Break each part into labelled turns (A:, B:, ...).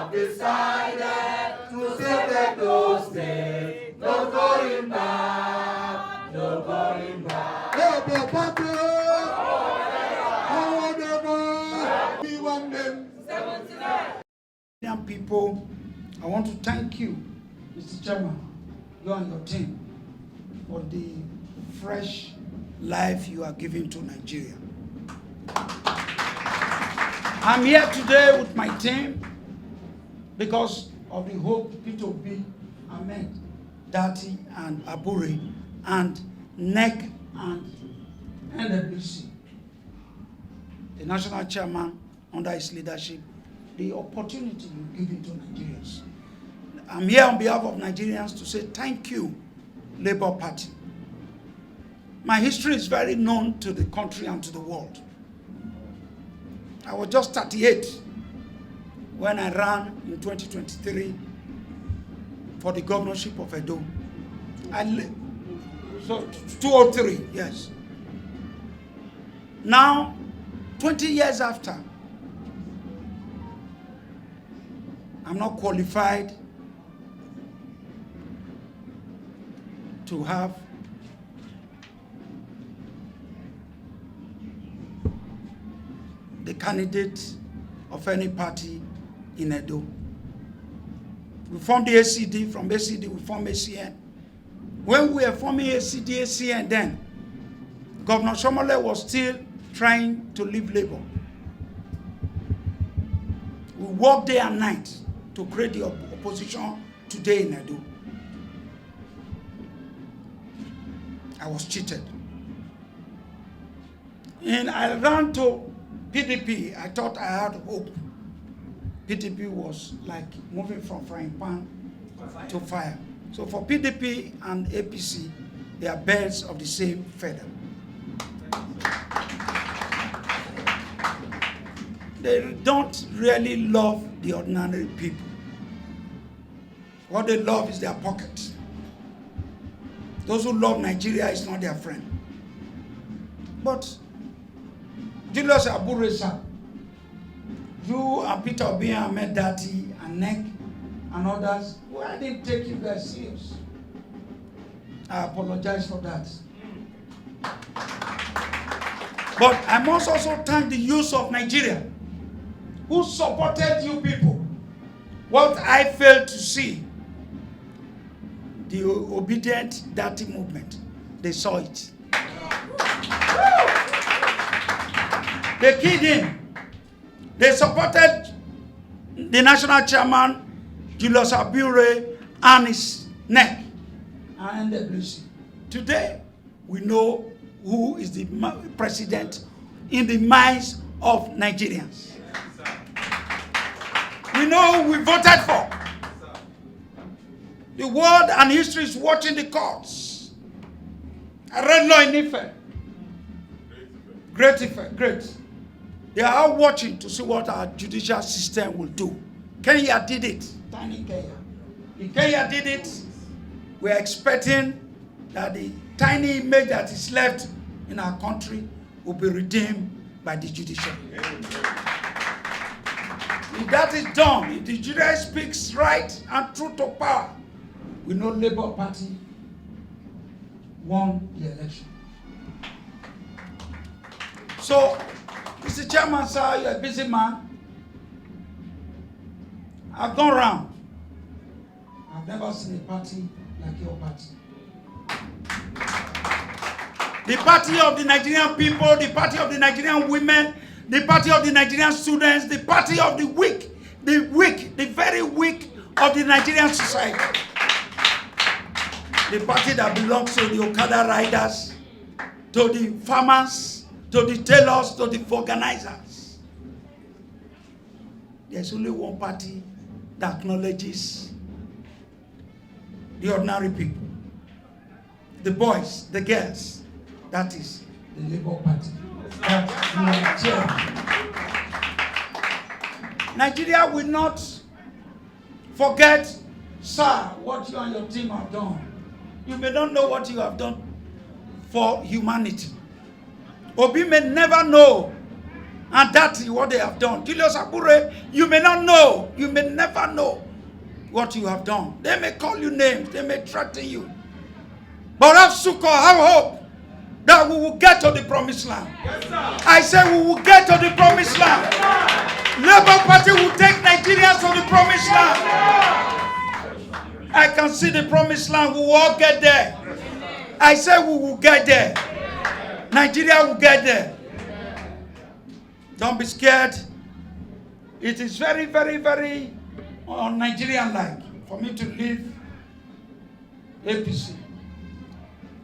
A: have decided to save the Edo State. No going back, no going back.
B: Young people, I want to thank you, Mr. Chairman, you and your team, for the fresh life you are giving to Nigeria. I'm here today with my team because of the Hope, P2B, Ahmed, Dati, and Abure, and NEC and NWC. The national chairman, under his leadership, the opportunity you're giving to Nigerians. I'm here on behalf of Nigerians to say thank you, Labour Party. My history is very known to the country and to the world. I was just 38 when I ran in 2023 for the governorship of Edo. So 203, yes. Now, 20 years after, I'm not qualified to have the candidate of any party in Edo. We formed the ACD, from ACD we formed ACN. When we were forming ACD, ACN then, Governor Shomole was still trying to leave Labour. We worked day and night to create the opposition today in Edo. I was cheated. And I ran to PDP. I thought I had hope. PDP was like moving from frying pan to fire. So for PDP and APC, they are birds of the same feather. They don't really love the ordinary people. What they love is their pocket. Those who love Nigeria is not their friend. But Julius Abure, sir, you and Peter Obi and Ahmed Dati and NEC and others, well, I didn't take you guys serious. I apologize for that. But I must also thank the youth of Nigeria who supported you people. What I failed to see, the obedient Dati movement, they saw it. They keyed in. They supported the national chairman, Julius Abure, and his NEC and NWC. Today, we know who is the president in the minds of Nigerians. We know who we voted for. The world and history is watching the courts. I read law in Ife. Great Ife, great. They are all watching to see what our judicial system will do. Kenya did it. Tiny Kenya. If Kenya did it, we are expecting that the tiny image that is left in our country will be redeemed by the judiciary. If that is done, if the judiciary speaks right and true to power, we know Labour Party won the election. So, Mr. Chairman, sir, you're a busy man. I've gone round. I've never seen a party like your party. The party of the Nigerian people, the party of the Nigerian women, the party of the Nigerian students, the party of the weak, the very weak of the Nigerian society. The party that belongs to the Okada riders, to the farmers, to the tailors, to the organizers. There's only one party that acknowledges the ordinary people, the boys, the girls. That is the Labour Party. Nigeria will not forget, sir, what you and your team have done. You may not know what you have done for humanity. Obi may never know And that is what they have done. Julius Abure, you may not know, you may never know what you have done. They may call you names, they may threaten you. But have succor, have hope that we will get to the promised land.
A: Yes, sir.
B: I say we will get to the promised land. Labour Party will take Nigerians to the promised land. I can see the promised land. We will all get there. I say we will get there. Nigeria will get there. Don't be scared. It is very, very, very Nigerian-like for me to leave APC,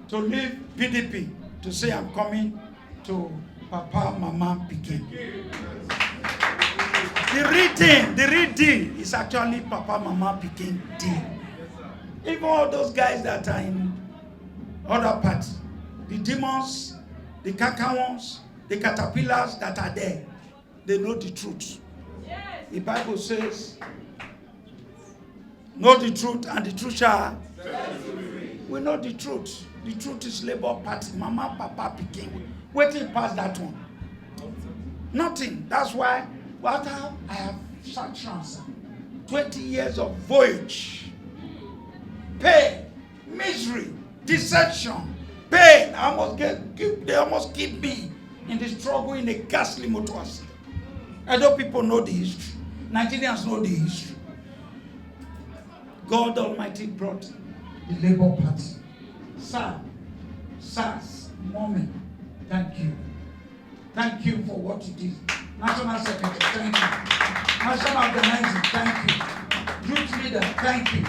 B: to leave PDP, to say I'm coming to Papa, Mama, Pikin. The real deal is actually Papa, Mama, Pikin deal. Even all those guys that are in other parts, the demons, the kakawons, the caterpillars that are there, they know the truth. The Bible says, know the truth and the truth shall. We know the truth. The truth is Labour Party. Mama, Papa, Pikin. Waiting past that one. Nothing. That's why after I have such answer, 20 years of voyage, pain, misery, deception, pain. They almost keep me in the struggle in a ghastly motor accident. Although people know the history. Nigerians know the history. God Almighty brought the Labour Party. Sir, sirs, mommy, thank you. Thank you for what you did. National Secretary, thank you. National Organizer, thank you. Youth Leader, thank you.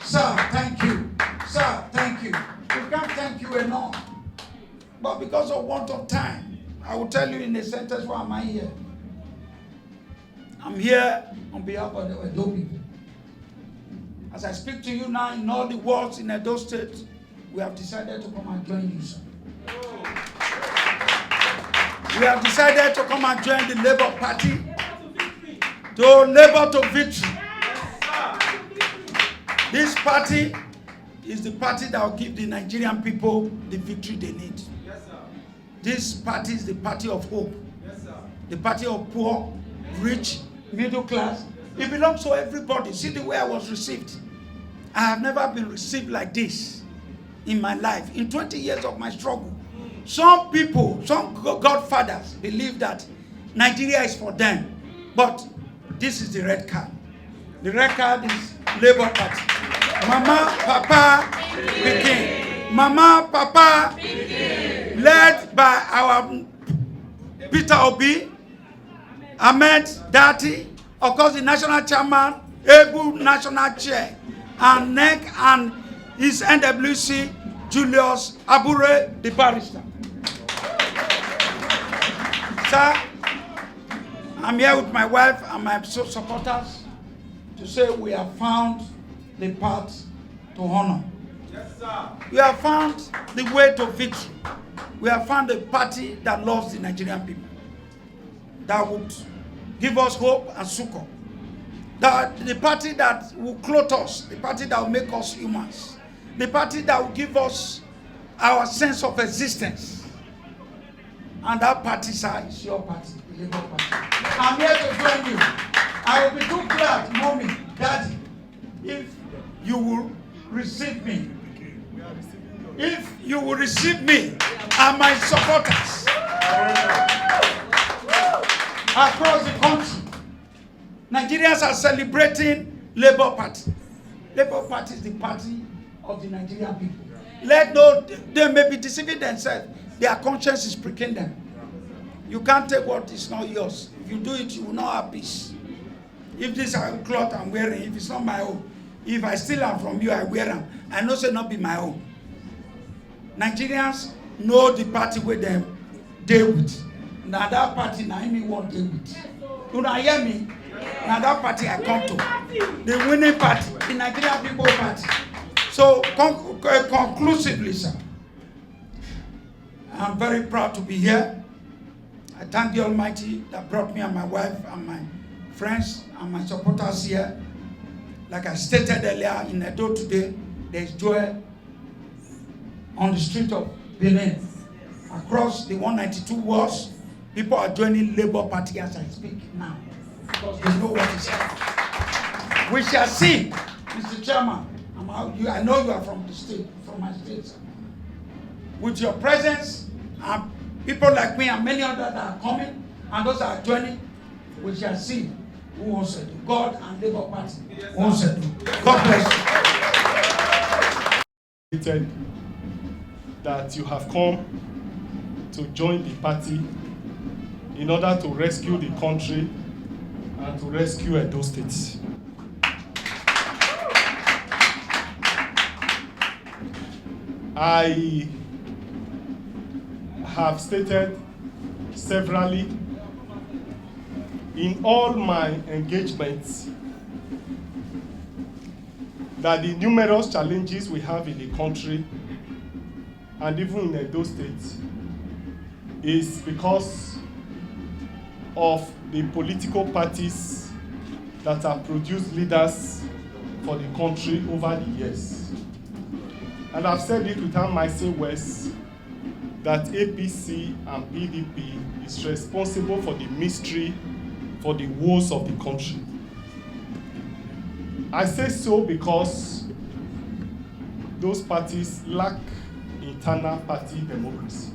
B: Sir, thank you. Sir, thank you. We can't thank you enough. But because of want of time, I will tell you in a sentence, why am I here? I'm here on behalf of the Edo people. As I speak to you now, in all the wards in Edo State, we have decided to come and join you, sir. We have decided to come and join the Labour Party to labor to victory. This party is the party that will give the Nigerian people the victory they need. This party is the party of hope. The party of poor, rich, middle class. It belongs to everybody. See the way I was received. I have never been received like this in my life. In 20 years of my struggle. Some people, some godfathers believe that Nigeria is for them. But this is the red card. The red card is Labour Party. Mama, Papa, Pikin. Mama, Papa, led by our Peter Obi, Ahmed Dati, of course the national chairman, Abure national chair, and NEC and his NWC, Julius Abure, the barrister. Sir, I'm here with my wife and my supporters to say we have found the path to honor.
A: Yes, sir.
B: We have found the way to victory. We have found a party that loves the Nigerian people, that would give us hope and succor. The party that will clothe us, the party that will make us humans, the party that will give us our sense of existence. And that party, sir, is your party, the Labour Party. I'm here to join you. I will be too glad, Mommy, Daddy, if you will receive me. If you will receive me and my supporters across the country. Nigerians are celebrating Labour Party. Labour Party is the party of the Nigerian people. They may be deceiving themselves. Their conscience is pricking them. You can't take what is not yours. If you do it, you will not have peace. If this cloth I'm wearing, if it's not my own, if I steal them from you, I wear them. I know it not be my own. Nigerians know the party with them deal with. Now that party, now me won't deal with. You know, hear me? Now that party I come to. The winning party, the Nigerian People Party. So, conclusively, sir, I'm very proud to be here. I thank the Almighty that brought me and my wife and my friends and my supporters here. Like I stated earlier, in Edo today, there is joy on the street of Benin. Across the 192 wards, People are joining Labour Party as I speak now because they know what is happening. We shall see, Mr. Chairman. I know you are from the state, from my state. With your presence, and people like me and many others that are coming, and those that are joining, we shall see who wants to do. God and Labour Party wants to do. God bless you.
C: That you have come to join the party in order to rescue the country and to rescue Edo State. I have stated severally in all my engagements that the numerous challenges we have in the country and even in Edo State is because of the political parties that have produced leaders for the country over the years. And I've said it without missing words that APC and PDP is responsible for the mystery, for the woes of the country. I say so because those parties lack internal party democracy.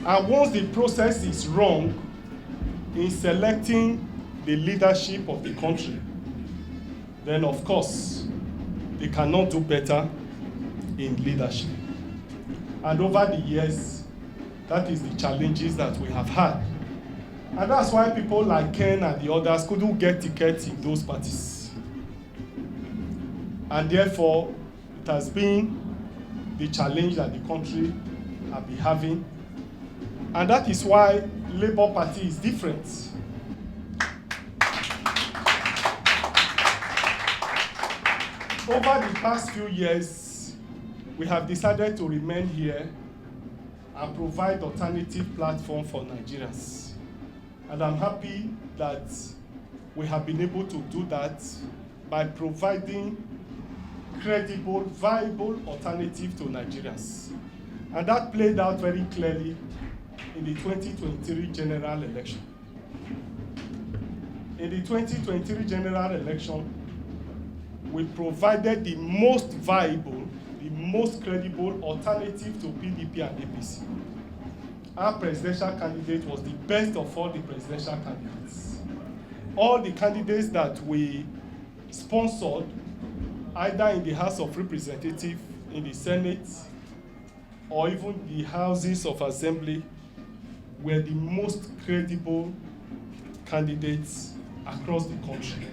C: And once the process is wrong in selecting the leadership of the country, then of course they cannot do better in leadership. And over the years, that is the challenges that we have had. And that's why people like Ken and the others couldn't get tickets in those parties. And therefore, it has been the challenge that the country have been having. And that is why Labour Party is different. Over the past few years, we have decided to remain here and provide alternative platform for Nigerians. And I'm happy that we have been able to do that by providing credible, viable alternative to Nigerians. And that played out very clearly in the 2023 general election. In the 2023 general election, we provided the most viable, the most credible alternative to PDP and APC. Our presidential candidate was the best of all the presidential candidates. All the candidates that we sponsored, either in the House of Representatives, in the Senate, or even the Houses of Assembly, were the most credible candidates across the country.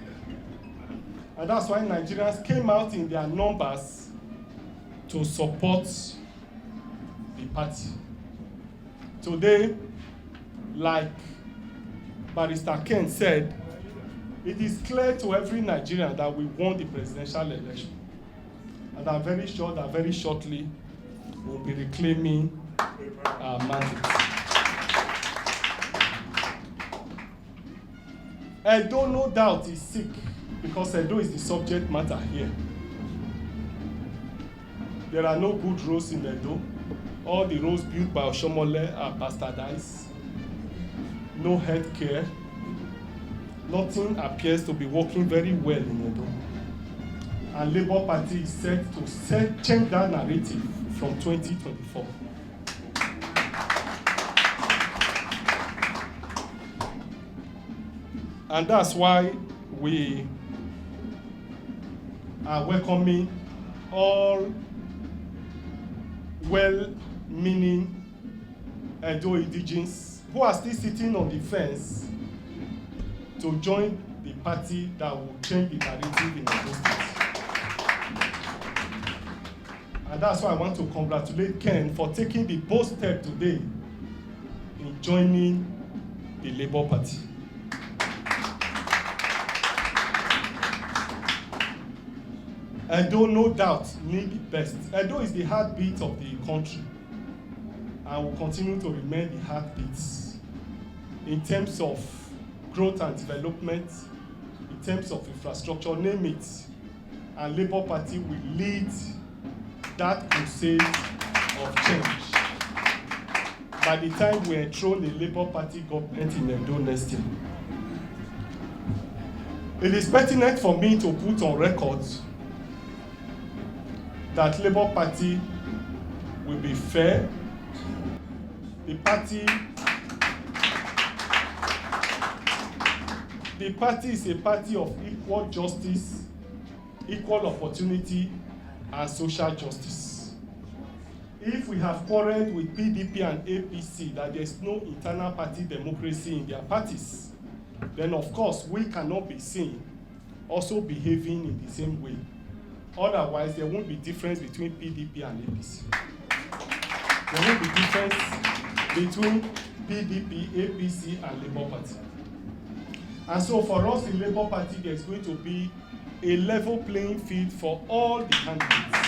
C: And that's why Nigerians came out in their numbers to support the party. Today, like Barrister Ken said, it is clear to every Nigerian that we won the presidential election. And I'm very sure that very shortly we'll be reclaiming our mandate. Edo, no doubt, is sick because Edo is the subject matter here. There are no good roads in Edo. All the roads built by Oshomole are bastardized. No health care. Nothing appears to be working very well in Edo. And Labour Party is set to change that narrative from 2024. And that's why we are welcoming all well-meaning Edo indigenes who are still sitting on the fence to join the party that will change the narrative in Edo State. And that's why I want to congratulate Ken for taking the bold step today in joining the Labour Party. Edo, no doubt, need the best. Edo is the heartbeat of the country and will continue to remain the heartbeat in terms of growth and development, in terms of infrastructure, name it. And Labour Party will lead that crusade of change. by the time we enthrone the Labour Party government in Edo next year. It is pertinent for me to put on record that Labour Party will be fair. The party is a party of equal justice, equal opportunity, and social justice. If we have quarreled with PDP and APC that there is no internal party democracy in their parties, then of course we cannot be seen also behaving in the same way. Otherwise, there won't be difference between PDP and APC. There won't be difference between PDP, APC, and Labour Party. And so for us in Labour Party, there's going to be a level playing field for all the candidates.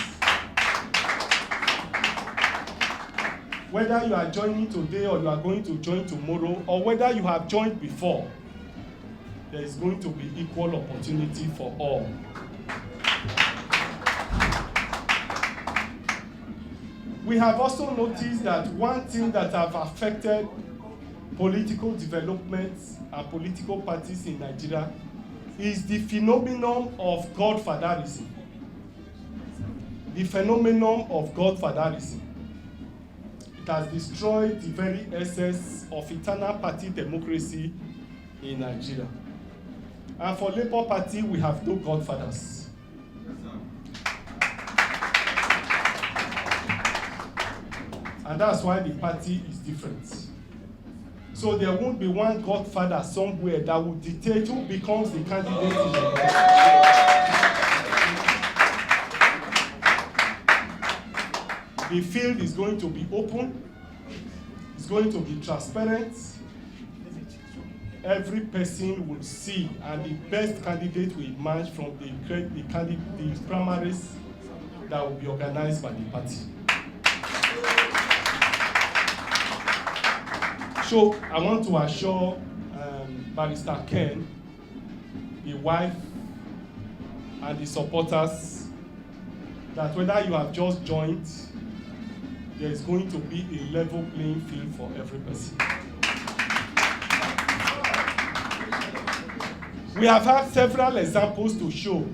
C: Whether you are joining today or you are going to join tomorrow, or whether you have joined before, there is going to be equal opportunity for all. We have also noticed that one thing that have affected political developments and political parties in Nigeria is the phenomenon of godfatherism. The phenomenon of godfatherism. It has destroyed the very essence of internal party democracy in Nigeria. And for Labour Party, we have no godfathers. And that's why the party is different. So there won't be one godfather somewhere that will dictate who becomes the candidate in the election. The field is going to be open. It's going to be transparent. Every person will see, and the best candidate will emerge from the primaries that will be organized by the party. So I want to assure Barrister Ken, the wife, and the supporters that whether you have just joined, there is going to be a level playing field for every person. We have had several examples to show.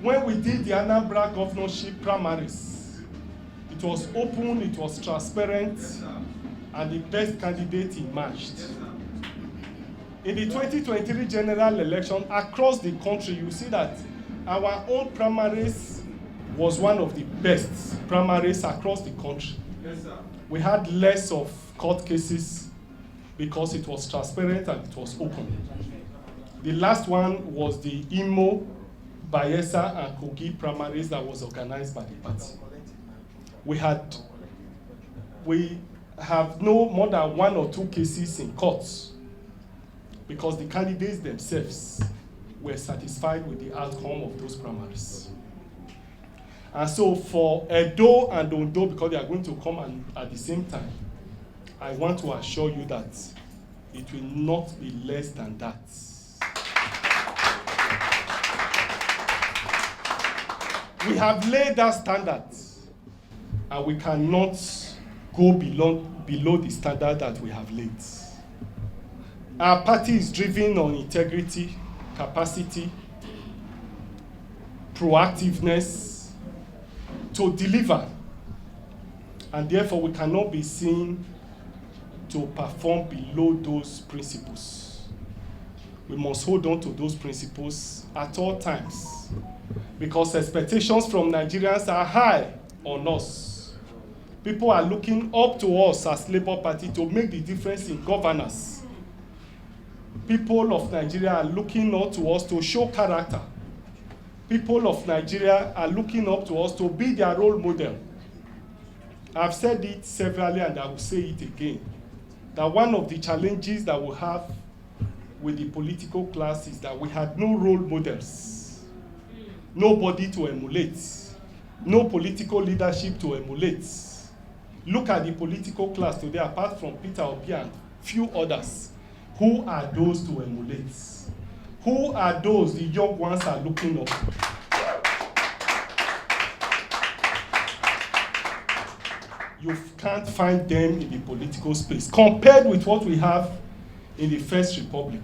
C: When we did the Anambra governorship primaries, it was open, it was transparent, and the best candidate emerged. In the 2023 general election across the country, you see that our own primaries was one of the best primaries across the country.
A: Yes, sir.
C: We had less of court cases because it was transparent and it was open. The last one was the Imo, Bayelsa, and Kogi primaries that was organized by the party. We have no more than 1 or 2 cases in courts because the candidates themselves were satisfied with the outcome of those primaries. And so for Edo and Ondo, because they are going to come at the same time, I want to assure you that it will not be less than that. We have laid that standard, and we cannot go below the standard that we have laid. Our party is driven on integrity, capacity, proactiveness to deliver, and therefore we cannot be seen to perform below those principles. We must hold on to those principles at all times, because expectations from Nigerians are high on us. People are looking up to us as Labour Party to make the difference in governance. People of Nigeria are looking up to us to show character. People of Nigeria are looking up to us to be their role model. I've said it severally and I will say it again, that one of the challenges that we have with the political class is that we had no role models, nobody to emulate, no political leadership to emulate. Look at the political class today, apart from Peter Obi and few others. Who are those to emulate? Who are those the young ones are looking up to? you can't find them in the political space, compared with what we have in the First Republic,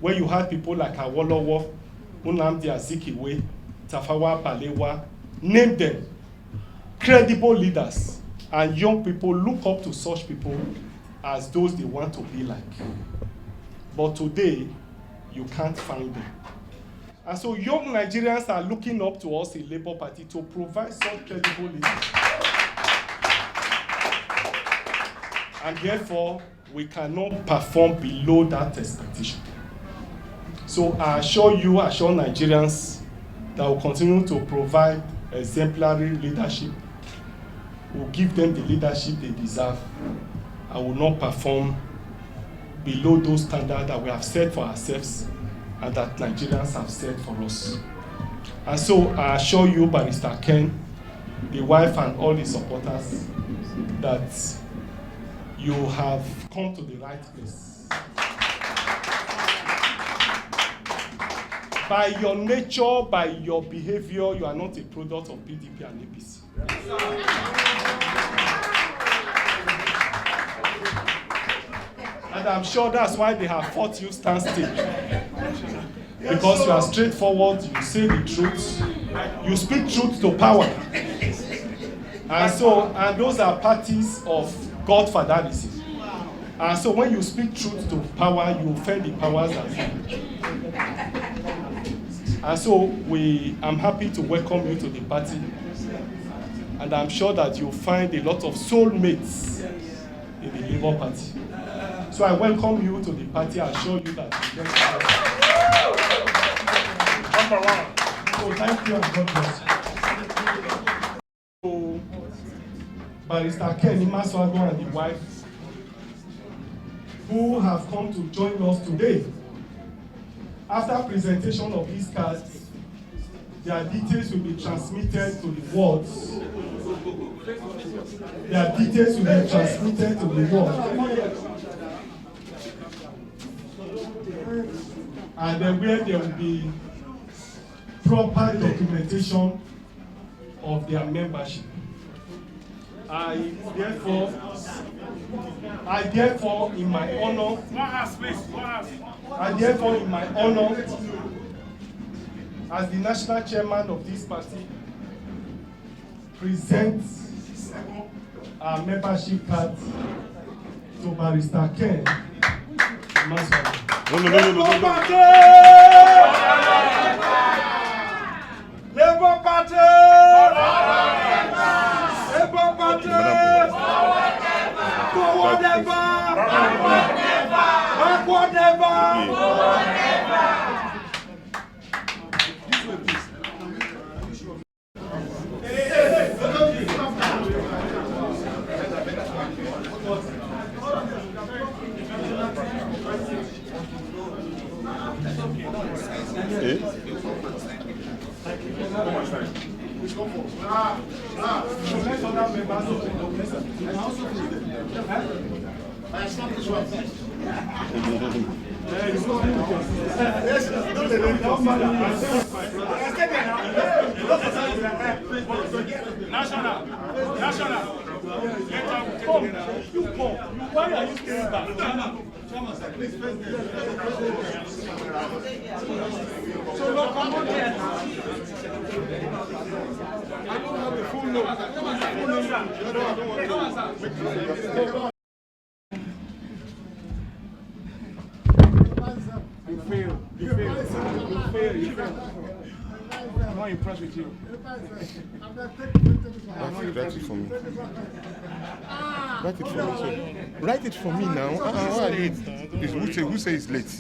C: where you had people like Awolowo, Nnamdi Azikiwe, Tafawa Balewa, name them, credible leaders, and young people look up to such people as those they want to be like. But today, you can't find them. And so young Nigerians are looking up to us in Labour Party to provide such credible leaders. And therefore, we cannot perform below that expectation. So I assure Nigerians that we'll continue to provide exemplary leadership. We'll give them the leadership they deserve. I will not perform below those standards that we have set for ourselves and that Nigerians have set for us. And so I assure you, Barrister Ken, the wife and all the supporters, that you have come to the right place. By your nature, by your behavior, you are not a product of PDP and APC. And I'm sure that's why they have fought you stand still. Because you are straightforward, you say the truth, you speak truth to power. And those are parties of Godfatherism. And so when you speak truth to power, you offend the powers that be. And so I'm happy to welcome you to the party. And I'm sure that you'll find a lot of soulmates in the Labour Party. So I welcome you to the party. I assure you that you get So thank you and God bless you. So, Barrister Kenneth Imasuagbon and the wife, who have come to join us today. After presentation of these cards, their details will be transmitted to the wards. Their details will be transmitted to the wards. And then where there will be proper documentation of their membership. I therefore, in my honor, as the national chairman of this party, present our membership card to Barrister Ken Imasuagbon.
A: Labour Party! Labour Party! Labour Party! Forward never! Backward never! National. Why are you staying back? So no, come on here. I don't have the full note. You fail. I'm not impressed with you.
D: Write it for me. Write it for me now. Who says it's late?